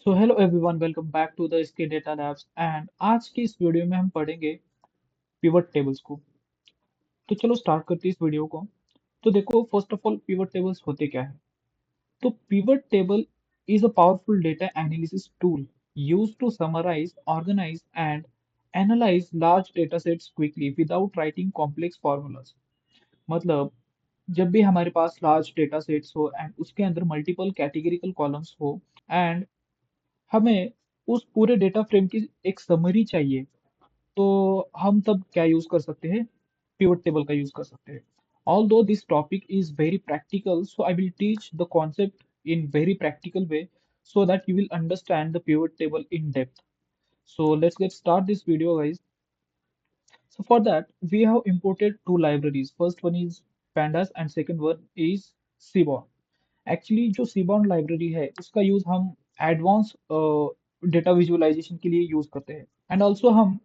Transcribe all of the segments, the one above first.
So hello everyone, welcome back to the इसके data labs. And आज की इस वीडियो में हम पढ़ेंगे पिवट टेबल्स को। तो चलो स्टार्ट करते हैं इस वीडियो को। तो देखो, first of all pivot tables होते क्या है। तो pivot table is a powerful data analysis tool used to summarize, organize and analyze large data sets quickly without writing complex formulas। मतलब जब भी हमारे पास लार्ज डेटा सेट्स हो एंड उसके अंदर मल्टीपल कैटेगरिकल कॉलम्स हो एंड हमें उस पूरे डेटा फ्रेम की एक समरी चाहिए, तो हम तब क्या यूज कर सकते हैं? पिवट टेबल का यूज कर सकते हैं। Although this topic is very practical, so I will teach the concept in very practical way so that you will understand the pivot table in depth. So let's get start this video, guys. So for that, we have imported two libraries. First one is pandas and second one is seaborn. Actually जो seaborne library है उसका use हम advance data visualisation के लिए use करते हैं। And also हम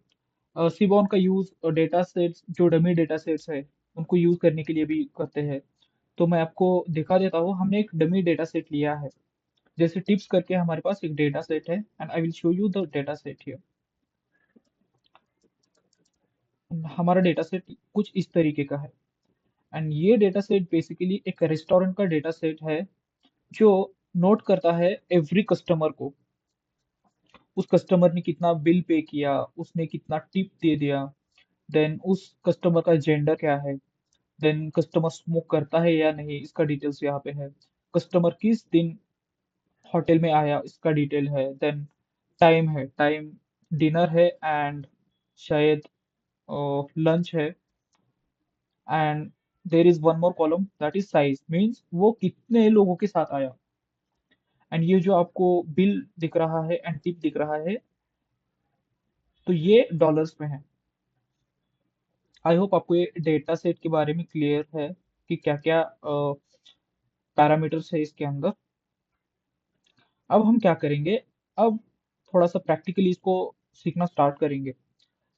seaborne का यूज डेटा सेट्स, जो डमी डेटा सेट्स है, उनको यूज करने के लिए भी करते हैं। तो मैं आपको दिखा देता हूँ, हमने एक डमी डेटा सेट लिया है। जैसे टिप्स करके हमारे पास एक डेटा सेट है and I will show you the data set here. हमारा डेटा सेट कुछ इस तरीके का है एंड ये डेटा सेट बेसिकली एक रेस्टोरेंट का डेटा सेट है जो नोट करता है एवरी कस्टमर को। उस कस्टमर ने कितना बिल पे किया, उसने कितना टिप दे दिया, देन उस कस्टमर का जेंडर क्या है, देन कस्टमर स्मोक करता है या नहीं, इसका डिटेल्स यहाँ पे है। कस्टमर किस दिन होटल में आया, इसका डिटेल है। देन टाइम है, टाइम डिनर है एंड शायद लंच है। And there is one more column that is size, means वो कितने लोगों के साथ आया। एंड ये जो आपको बिल दिख रहा है एंड टिप दिख रहा है, तो ये डॉलर्स में है। आई होप आपको ये डेटा सेट के बारे में क्लियर है कि क्या क्या पैरामीटर्स है इसके अंदर। अब हम क्या करेंगे? अब थोड़ा सा प्रैक्टिकली इसको सीखना स्टार्ट करेंगे।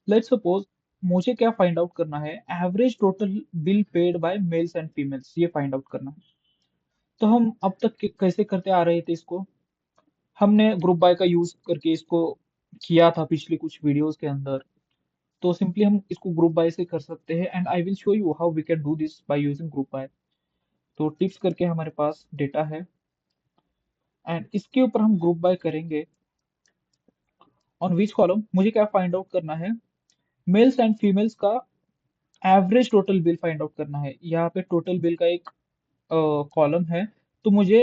लेट्स सपोज मुझे क्या फाइंड आउट करना है? Average total bill paid by males and females, ये फाइंड आउट करना है। तो हम अब तक कैसे करते आ रहे थे इसको? हमने ग्रुप बाय का यूज करके इसको किया था पिछली कुछ वीडियोस के अंदर। तो सिंपली हम इसको ग्रुप बाय से कर सकते हैं and I will show you how we can do this by using group by. तो टिप्स करके हमारे पास डेटा है एंड इसके ऊपर हम ग्रुप बाय करेंगे। ऑन विच कॉलम मुझे क्या फाइंड आउट करना है? मेल्स एंड फीमेल्स का average total bill find out करना है। यहाँ पे टोटल बिल का एक कॉलम है, तो मुझे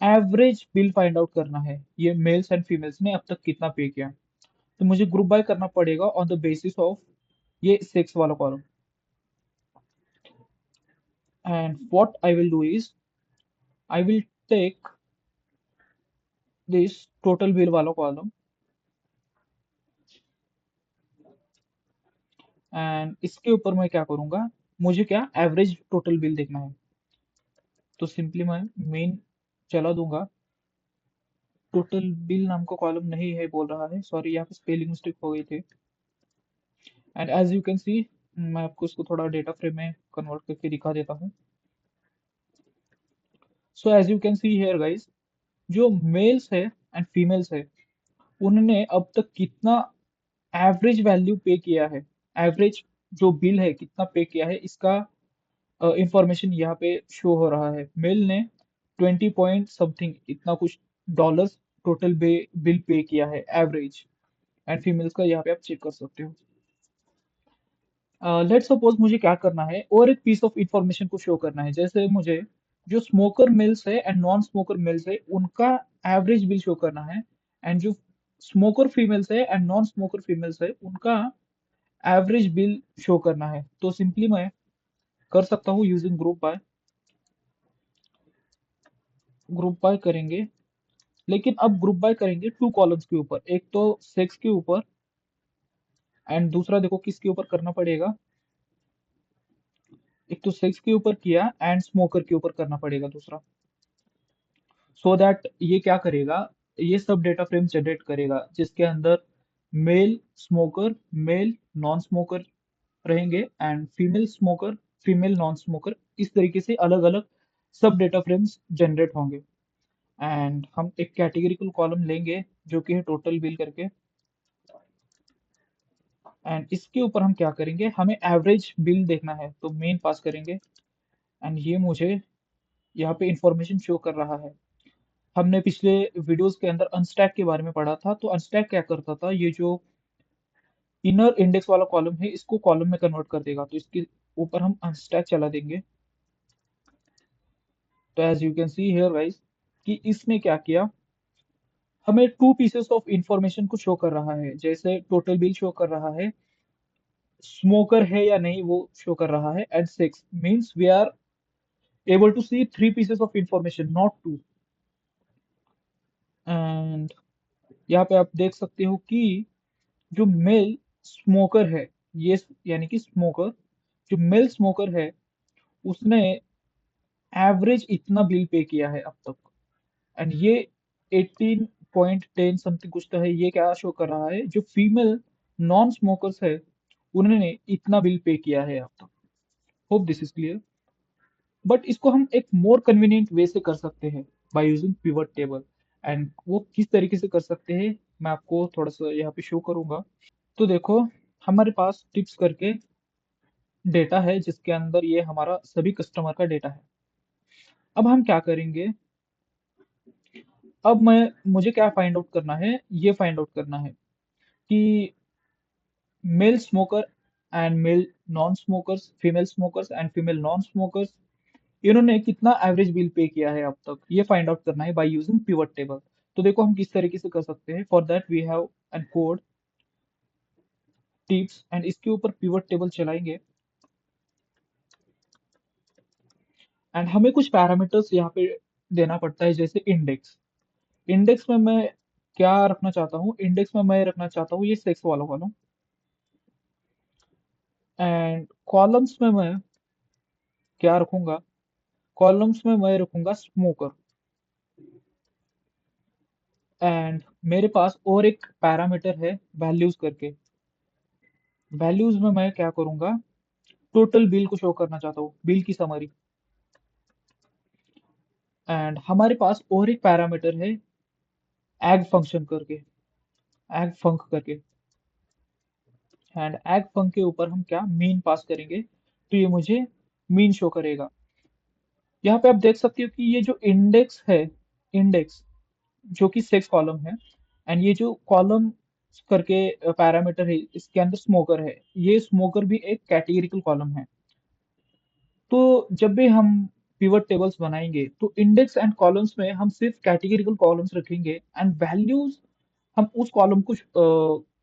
एवरेज बिल फाइंड आउट करना है, ये मेल्स एंड फीमेल्स ने अब तक कितना पे किया। तो मुझे ग्रुप बाय करना पड़ेगा ऑन द बेसिस ऑफ ये सेक्स वाला column. And what I will do is I will take this total bill वाला कॉलम एंड इसके ऊपर मैं क्या करूंगा? मुझे क्या एवरेज टोटल बिल देखना है, तो सिंपली मैं मेन चला दूंगा। टोटल बिल नाम का कॉलम नहीं है बोल रहा है, सॉरी, यहाँ पे स्पेलिंग मिस्टेक हो गई थी। And as you can see, मैं आपको इसको थोड़ा डेटा फ्रेम में कन्वर्ट करके दिखा देता हूँ। So as you can see here guys, जो मेल्स है एंड फीमेल्स है, उन्होंने अब तक कितना एवरेज वैल्यू पे किया है, एवरेज जो बिल है कितना पे किया है, इसका इंफॉर्मेशन यहाँ पे शो हो रहा है। मेल ने 20 पॉइंट समथिंग इतना कुछ डॉलर्स टोटल बिल पे किया है एवरेज। एंड फीमेल्स का यहाँ पे आप चेक कर सकते हो। लेट्स सपोज मुझे क्या करना है, और एक पीस ऑफ इंफॉर्मेशन को शो करना है। जैसे मुझे जो स्मोकर मेल्स है एंड नॉन स्मोकर मेल्स है उनका एवरेज बिल शो करना है, एंड जो स्मोकर फीमेल्स है एंड नॉन स्मोकर फीमेल्स है उनका एवरेज बिल शो करना है। तो सिंपली मैं कर सकता हूँ using group bye. Group by करेंगे, लेकिन अब ग्रुप बाय करेंगे टू कॉलम्स के ऊपर, एक तो सेक्स के ऊपर एंड दूसरा देखो किसके ऊपर करना पड़ेगा। एक तो सेक्स के ऊपर किया एंड स्मोकर के ऊपर करना पड़ेगा दूसरा। सो दैट ये क्या करेगा, ये सब डेटा फ्रेम जनरेट करेगा जिसके अंदर male smoker, male non smoker रहेंगे and female smoker, female non smoker, इस तरीके से अलग अलग सब डेटा फ्रेम्स जनरेट होंगे। एंड हम एक कैटेगरिकल कॉलम लेंगे जो कि है टोटल बिल करके। एंड इसके ऊपर हम क्या करेंगे, हमें एवरेज बिल देखना है तो मेन पास करेंगे। एंड ये मुझे यहाँ पे इंफॉर्मेशन शो कर रहा है। हमने पिछले वीडियोस के अंदर अनस्टैक के बारे में पढ़ा था। तो अनस्टैक क्या करता था, ये जो इनर इंडेक्स वाला कॉलम है इसको कॉलम में कन्वर्ट कर देगा। तो इसके ऊपर हम अनस्टैक चला देंगे। तो as you can see here guys कि इसने क्या किया, हमें टू पीसेस ऑफ इंफॉर्मेशन को शो कर रहा है। जैसे टोटल बिल शो कर रहा है, स्मोकर है या नहीं वो शो कर रहा है, and six means we are able to see three pieces of information not two. And यहाँ पे आप देख सकते हो कि जो मेल स्मोकर है, ये यानी कि स्मोकर, जो मेल स्मोकर है उसने एवरेज इतना बिल पे किया है अब तक। एंड ये 18.10 समथिंग कुछ तो है। ये क्या शो कर रहा है, जो फीमेल नॉन स्मोकर्स है उन्होंने इतना बिल पे किया है अब तक। Hope this is clear. But इसको हम एक मोर कन्वीनियंट वे से कर सकते हैं bye using pivot table. And वो किस तरीके से कर सकते हैं मैं आपको थोड़ा सा यहाँ पे शो करूंगा। तो देखो, हमारे पास टिप्स करके डेटा है जिसके अंदर ये हमारा सभी कस्टमर का डेटा है। अब हम क्या करेंगे, अब मुझे क्या फाइंड आउट करना है, ये फाइंड आउट करना है कि male smoker and male non smokers, female smokers and female non smokers, इन्होंने कितना एवरेज बिल पे किया है अब तक, ये फाइंड आउट करना है बाय यूजिंग पिवट टेबल। तो देखो हम किस तरीके से कर सकते हैं। For that we have an code tips and इसके ऊपर पिवट टेबल चलाएंगे। एंड हमें कुछ पैरामीटर्स यहाँ पे देना पड़ता है, जैसे इंडेक्स। इंडेक्स में मैं क्या रखना चाहता हूँ, इंडेक्स में मैं रखना चाहता हूँ ये सेक्स वाला कॉलम। एंड कॉलम्स में मैं क्या रखूंगा, कॉलम्स में मैं रखूंगा स्मोकर। एंड मेरे पास और एक पैरामीटर है वैल्यूज करके। वैल्यूज में मैं क्या करूंगा, टोटल बिल को शो करना चाहता हूँ, बिल की समरी। एंड हमारे पास और एक पैरामीटर है एग फंक्शन करके, एग फंक करके। एंड एग फंक के ऊपर हम क्या मीन पास करेंगे, तो ये मुझे मीन शो करेगा। यहाँ पे आप देख सकते हो कि ये जो इंडेक्स है, इंडेक्स जो कि सेक्स कॉलम है, एंड ये जो कॉलम करके पैरामीटर है इसके अंदर स्मोकर है, ये स्मोकर भी एक कैटेगरिकल कॉलम है। तो जब भी हम पिवट टेबल्स बनाएंगे तो इंडेक्स एंड कॉलम्स में हम सिर्फ कैटेगरिकल कॉलम्स रखेंगे एंड वैल्यूज हम उस कॉलम को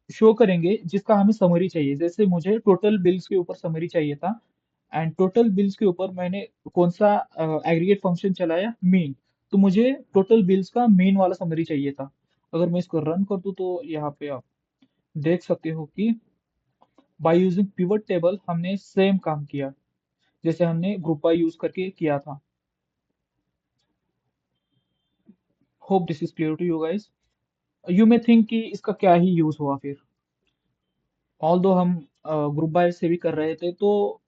शो करेंगे जिसका हमें समरी चाहिए। जैसे मुझे टोटल बिल्स के ऊपर समरी चाहिए था, एंड टोटल बिल्स के ऊपर मैंने कौन सा एग्रीगेट फंक्शन चलाया, मीन। तो मुझे टोटल बिल्स का मीन वाला समरी चाहिए था। अगर मैं इसको रन कर दूं तो यहाँ पे आप देख सकते हो कि बाय यूजिंग पिवट टेबल हमने सेम काम किया जैसे हमने ग्रुप बाय यूज करके किया था। Hope this is clear to you guys. You may think कि इसका क्या ही यूज हुआ फिर, ऑल दो हम ग्रुप बाय से भी कर रहे थे तो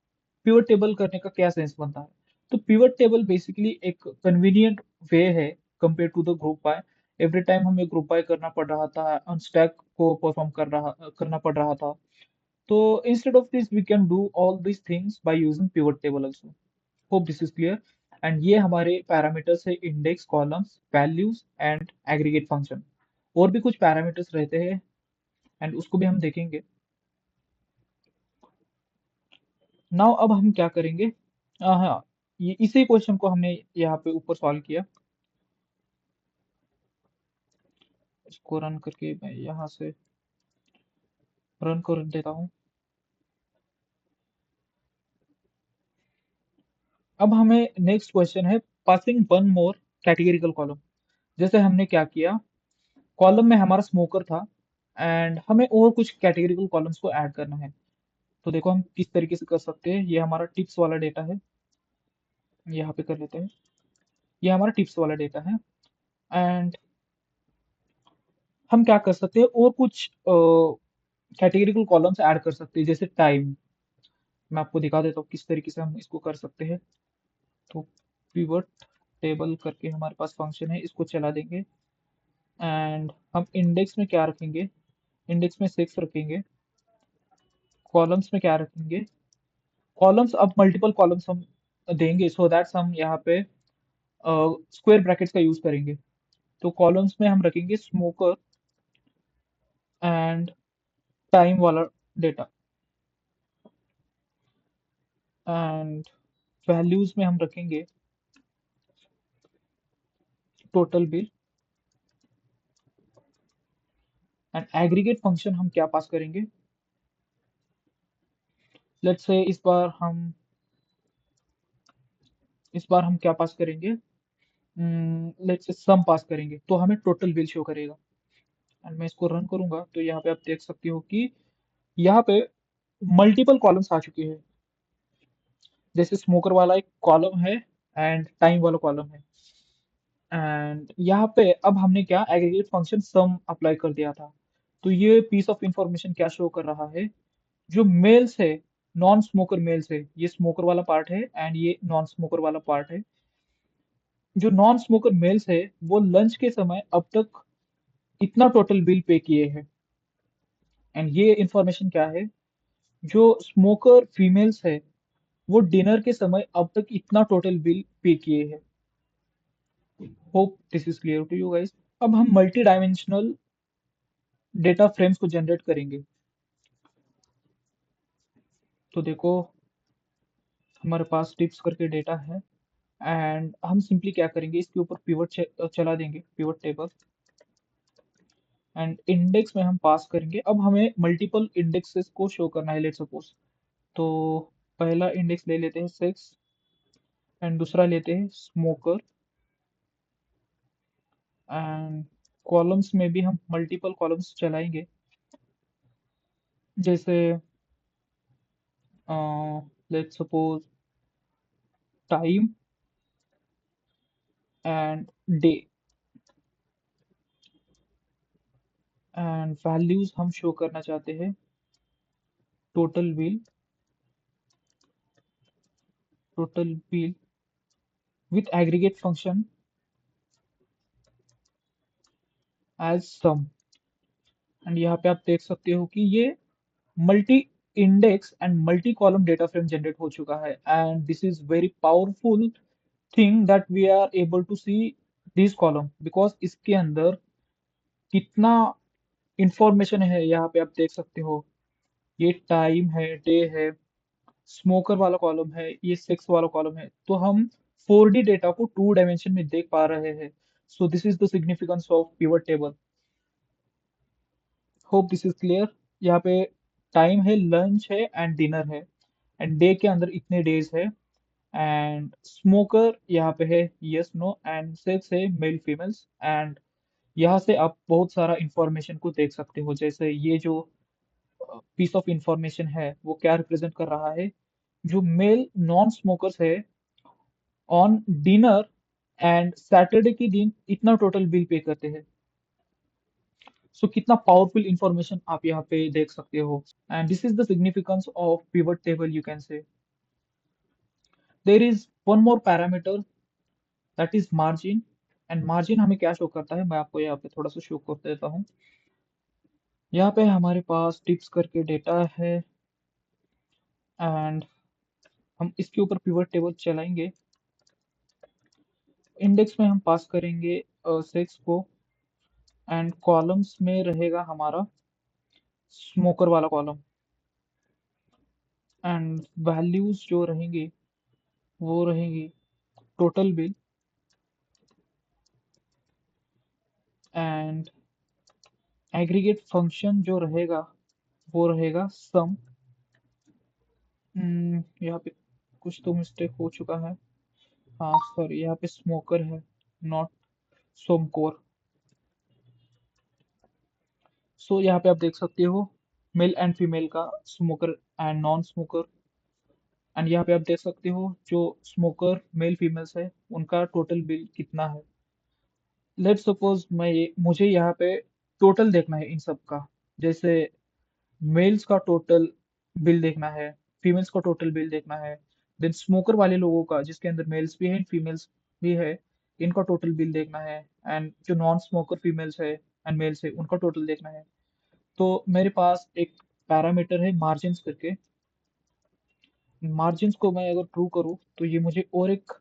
पिवट टेबल करने का क्या सेंस बनता है। तो पिवट टेबल बेसिकली एक कन्वीनियंट वे है compare to the group by. Every time हमें ग्रुप बाय करना पड़ रहा था, अनस्टैक को परफॉर्म करना पड़ रहा था। तो instead of this we can do all this things by using pivot table also. Hope this is clear. And ये हमारे पैरामीटर्स है index, columns, values and aggregate function. और भी कुछ पैरामीटर्स रहते हैं एंड उसको भी हम देखेंगे। नाउ अब हम क्या करेंगे, हाँ, ये इसी क्वेश्चन को हमने यहाँ पे ऊपर सॉल्व किया। इसको रन करके मैं यहाँ से रन कर देता हूँ। अब हमें नेक्स्ट क्वेश्चन है passing one more categorical column. जैसे हमने क्या किया, कॉलम में हमारा स्मोकर था एंड हमें और कुछ कैटेगरिकल कॉलम्स को ऐड करना है। तो देखो हम किस तरीके से कर सकते हैं। ये हमारा टिप्स वाला डेटा है, यहाँ पे कर लेते हैं। ये हमारा टिप्स वाला डेटा है। एंड हम क्या कर सकते हैं, और कुछ कैटेगरिकल कॉलम्स ऐड कर सकते हैं जैसे टाइम। मैं आपको दिखा देता हूँ किस तरीके से हम इसको कर सकते हैं। तो पिवट टेबल करके हमारे पास फंक्शन है, इसको चला देंगे। एंड हम इंडेक्स में क्या रखेंगे? इंडेक्स में 6 रखेंगे। कॉलम्स में क्या रखेंगे? कॉलम्स, अब मल्टीपल कॉलम्स हम देंगे, सो दैट्स हम यहाँ पे स्क्वायर ब्रैकेट्स का यूज करेंगे। तो कॉलम्स में हम रखेंगे स्मोकर एंड टाइम वाला डेटा। एंड वैल्यूज में हम रखेंगे total bill. And aggregate function हम क्या पास करेंगे? लेट्स से इस बार हम क्या पास करेंगे? लेट्स से सम पास करेंगे, तो हमें टोटल बिल शो करेगा। एंड मैं इसको रन करूंगा तो यहाँ पे आप देख सकते हो कि यहाँ पे मल्टीपल कॉलम्स आ चुके हैं। जैसे स्मोकर वाला एक कॉलम है एंड टाइम वाला कॉलम है। एंड यहाँ पे अब हमने क्या एग्रीगेट फंक्शन सम अप्लाई कर दिया था। तो ये पीस ऑफ इंफॉर्मेशन क्या शो कर रहा है? जो मेल्स है, नॉन स्मोकर मेल्स है, ये स्मोकर वाला पार्ट है एंड ये नॉन स्मोकर वाला पार्ट है। जो नॉन स्मोकर मेल्स है वो लंच के समय अब तक इतना टोटल बिल पे किए हैं। एंड ये इंफॉर्मेशन क्या है? जो स्मोकर फीमेल्स है वो डिनर के समय अब तक इतना टोटल बिल पे किए हैं। Hope this is clear to you guys. अब हम मल्टी डायमेंशनल डेटा फ्रेम्स को जनरेट करेंगे। तो देखो, हमारे पास टिप्स करके डेटा है। एंड हम सिंपली क्या करेंगे, इसके ऊपर पिवट चला देंगे, पिवट टेबल। एंड इंडेक्स में हम पास करेंगे। अब हमें मल्टीपल इंडेक्सेस को शो करना है, लेट सपोज। तो पहला इंडेक्स ले लेते हैं 6 एंड दूसरा लेते हैं स्मोकर। एंड कॉलम्स में भी हम मल्टीपल कॉलम्स चलाएंगे। जैसे let suppose time and day. And values हम शो करना चाहते हैं total bill, total bill with aggregate function as sum. And यहाँ पे आप देख सकते हो कि ये multi index and multi column data frame generate हो चुका है। And this is very powerful thing that we are able to see this column, because इसके अंदर कितना इंफॉर्मेशन है यहाँ पे आप देख सकते हो। ये टाइम है, डे है, स्मोकर वाला कॉलम है, ये सेक्स वाला कॉलम है। तो हम 4D डेटा को 2 डायमेंशन में देख पा रहे हैं। So this is the significance of pivot table. Hope this is clear. यहाँ पे टाइम है, लंच है एंड डिनर है। एंड डे के अंदर इतने डेज है। एंड स्मोकर यहाँ पे है, यस नो। एंड सेक्स है, मेल फीमेल्स। एंड यहाँ से आप बहुत सारा इंफॉर्मेशन को देख सकते हो। जैसे ये जो पीस ऑफ इंफॉर्मेशन है वो क्या रिप्रेजेंट कर रहा है? जो मेल नॉन स्मोकर्स है ऑन डिनर एंड सैटरडे के दिन इतना टोटल बिल पे करते हैं। सो कितना पावरफुल इंफॉर्मेशन आप यहाँ पे देख सकते हो। And this is the significance of pivot table, you can say. There is one more parameter, that is margin. And margin हमें क्या शो करता है, मैं आपको यहाँ पे थोड़ा सा शो कर देता हूँ। यहाँ पे हमारे पास टिप्स करके डेटा है। एंड हम इसके ऊपर पिवट टेबल चलाएंगे। इंडेक्स में हम पास करेंगे सेक्स को। एंड कॉलम्स में रहेगा हमारा स्मोकर वाला कॉलम। एंड वैल्यूज जो रहेंगी वो रहेगी total bill. And aggregate function जो रहेगा वो रहेगा सम। यहाँ पे कुछ तो मिस्टेक हो चुका है। हाँ सॉरी, यहाँ पे स्मोकर है, नॉट सोमकोर। सो यहाँ पे आप देख सकते हो मेल एंड फीमेल का, smoker and non smoker. And यहाँ पे आप देख सकते हो जो स्मोकर मेल फीमेल्स है उनका टोटल बिल कितना है। लेट्स सपोज मुझे यहाँ पे टोटल देखना है इन सब का। जैसे मेल्स का टोटल बिल देखना है, फीमेल्स का टोटल बिल देखना है। देन स्मोकर वाले लोगों का जिसके अंदर मेल्स भी हैं फीमेल्स भी है, इनका टोटल बिल देखना है, एंड जो नॉन स्मोकर फीमेल्स है एंड मेल्स है उनका टोटल देखना है। तो मेरे पास एक पैरामीटर है मार्जिन्स करके। मार्जिन्स को मैं अगर ट्रू करूँ तो ये मुझे और एक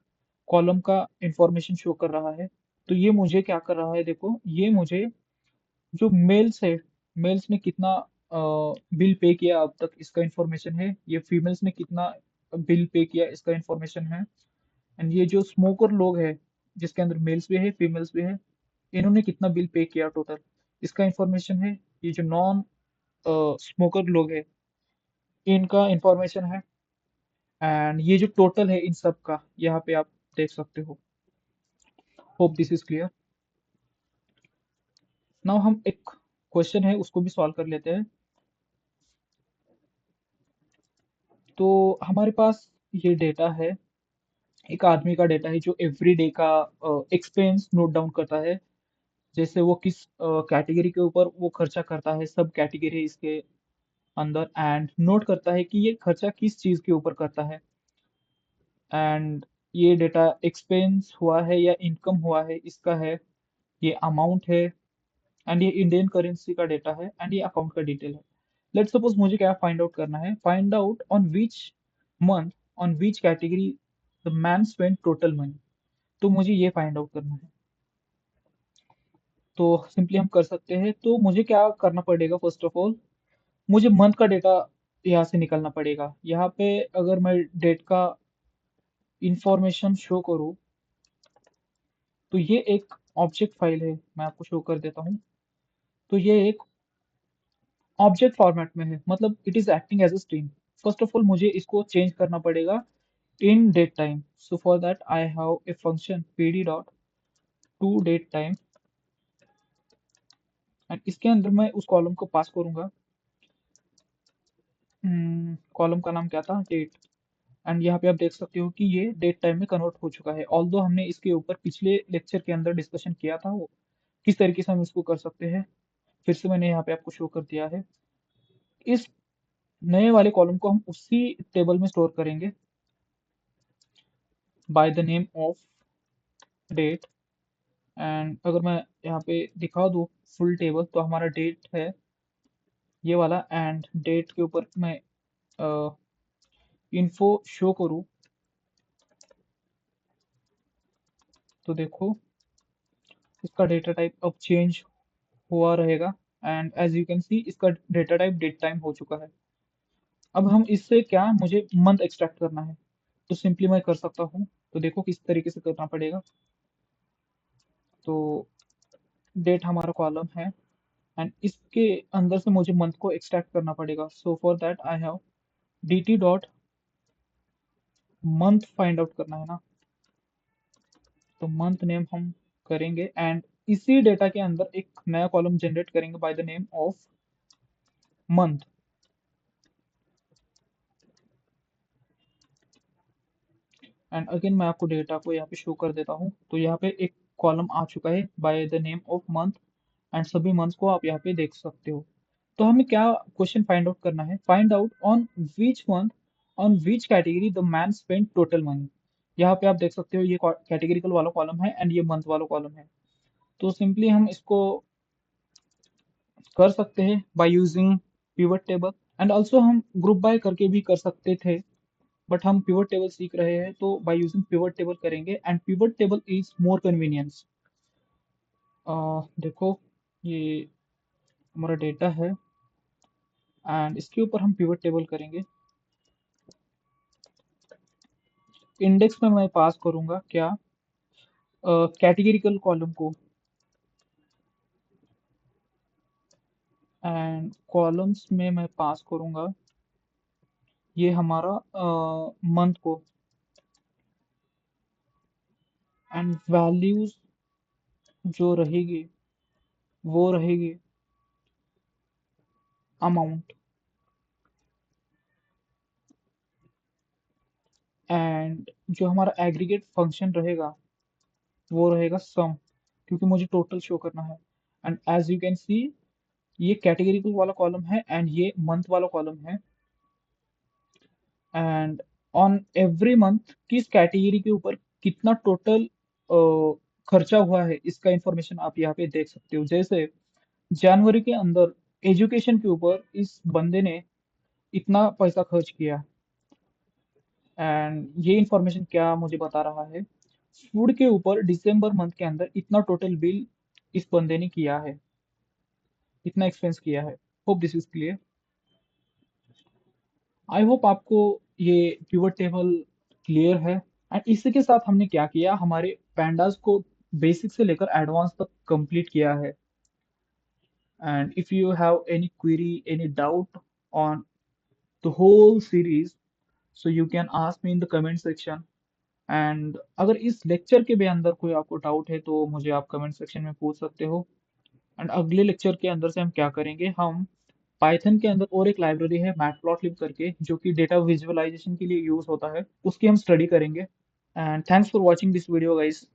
कॉलम का इंफॉर्मेशन शो कर रहा है। तो ये मुझे क्या कर रहा है, देखो ये मुझे जो मेल्स है, मेल्स ने कितना बिल पे किया अब तक इसका इंफॉर्मेशन है, ये फीमेल्स ने कितना बिल पे किया इसका इंफॉर्मेशन है, एंड ये जो स्मोकर लोग हैं जिसके अंदर मेल्स भी है फीमेल्स भी है, इन्होंने कितना बिल पे किया टोटल इसका इंफॉर्मेशन है। ये जो नॉन स्मोकर लोग हैं इनका इंफॉर्मेशन है, एंड ये जो टोटल है इन सब का यहाँ पे आप देख सकते हो। Hope this is clear. Now हम एक क्वेश्चन है उसको भी सॉल्व कर लेते हैं। तो हमारे पास ये डेटा है, एक आदमी का डेटा है जो एवरी डे का एक्सपेंस नोट डाउन करता है, जैसे वो किस कैटेगरी के ऊपर वो खर्चा करता है, सब कैटेगरी इसके अंदर, एंड नोट करता है कि ये खर्चा किस चीज के ऊपर करता है। एंड ये डेटा एक्सपेंस हुआ है या इनकम हुआ है इसका है, ये अमाउंट है, एंड ये इंडियन करेंसी का डेटा है, एंड ये अकाउंट का डिटेल है। लेट्स सपोज मुझे क्या फाइंड आउट करना है, find out on which month on which category the man spend total money. तो मुझे ये फाइंड आउट करना है। तो सिंपली हम कर सकते हैं। तो मुझे क्या करना पड़ेगा, फर्स्ट ऑफ ऑल मुझे मंथ का डेटा यहाँ से निकालना पड़ेगा। यहाँ पे अगर मैं डेट का इंफॉर्मेशन शो करूँ तो ये एक ऑब्जेक्ट फाइल है, मैं आपको शो कर देता हूँ। तो ये एक ऑब्जेक्ट फॉर्मेट में है, मतलब it is acting as a string. First of all मुझे इसको चेंज करना पड़ेगा in date time. So for that I have a function pd dot to date time, and इसके अंदर मैं उस कॉलम को पास करूंगा। कॉलम का नाम क्या था, डेट। एंड यहाँ पे आप देख सकते हो कि ये डेट टाइम में कन्वर्ट हो चुका है, ऑल्दो हमने इसके ऊपर पिछले लेक्चर के अंदर डिस्कशन किया था वो किस तरीके से हम इसको कर सकते हैं, फिर से मैंने यहाँ पे आपको शो कर दिया है। इस नए वाले कॉलम को हम उसी टेबल में स्टोर करेंगे by the name of date. And अगर मैं यहाँ पे दिखा दूँ फुल टेबल तो हमारा डेट है ये वाला, एंड डेट के ऊपर मैं इन्फो शो करूँ तो देखो इसका डेटा टाइप अब चेंज हुआ रहेगा, and as you can see इसका डेटा टाइप डेट टाइम हो चुका है। अब हम इससे क्या, मुझे मंथ एक्सट्रैक्ट करना है, तो सिंपली मैं कर सकता हूँ। तो देखो किस तरीके से करना पड़ेगा। तो डेट हमारा कॉलम है, एंड इसके अंदर से मुझे मंथ को एक्सट्रैक्ट करना पड़ेगा। सो for that I have dt dot month find out करना है ना, तो मंथ नेम हम करेंगे, एंड इसी डेटा के अंदर एक नया कॉलम जनरेट करेंगे by the name of month. And again मैं आपको डेटा को यहाँ पे शो कर देता हूँ। तो यहाँ पे एक कॉलम आ चुका है bye the name of month, and सभी मंथ्स को आप यहाँ पे देख सकते हो। तो हमें क्या क्वेश्चन फाइंड आउट करना है, find out on which month on which category the man spend total money. यहाँ पे आप देख सकते हो ये कैटेगरिकल वाला कॉलम है एंड ये मंथ वाला कॉलम है। तो सिंपली हम इसको कर सकते हैं bye using pivot table, and also हम ग्रुप बाय करके भी कर सकते थे, बट हम पिवट टेबल सीख रहे हैं तो बाय यूजिंग पिवट टेबल करेंगे, and pivot table is more convenience. देखो ये हमारा डेटा है, एंड इसके ऊपर हम पिवट टेबल करेंगे। इंडेक्स में मैं पास करूंगा क्या, कैटेगरिकल कॉलम को, एंड कॉलम्स में मैं पास करूंगा ये हमारा मंथ को, एंड वैल्यूज जो रहेगी वो रहेगी अमाउंट, एंड जो हमारा एग्रीगेट फंक्शन रहेगा वो रहेगा सम, क्योंकि मुझे टोटल शो करना है। And as you can see ये कैटेगरिकल वाला कॉलम है एंड ये मंथ वाला कॉलम है, एंड ऑन एवरी मंथ किस कैटेगरी के ऊपर कितना टोटल खर्चा हुआ है इसका इंफॉर्मेशन आप यहाँ पे देख सकते हो। जैसे जनवरी के अंदर एजुकेशन के ऊपर इस बंदे ने इतना पैसा खर्च किया, एंड ये इंफॉर्मेशन क्या मुझे बता रहा है, फूड के ऊपर दिसंबर मंथ के अंदर इतना टोटल बिल इस बंदे ने किया है, इतना एक्सपेंस किया है। Hope this is clear. I hope आपको ये पिवट टेबल क्लियर है। एंड इसी के साथ हमने क्या किया, हमारे पैंडास को बेसिक से लेकर एडवांस तक कंप्लीट किया है। And if you have any query, any doubt on the whole series, so you can ask me in the comment section. And अगर इस लेक्चर के भी अंदर कोई आपको डाउट है तो मुझे आप कमेंट सेक्शन में पूछ सकते हो। एंड अगले लेक्चर के अंदर से हम क्या करेंगे, हम पाइथन के अंदर और एक लाइब्रेरी है मैटप्लॉटलिब करके, जो कि डेटा विजुअलाइजेशन के लिए यूज होता है, उसकी हम स्टडी करेंगे। And thanks for watching this video guys.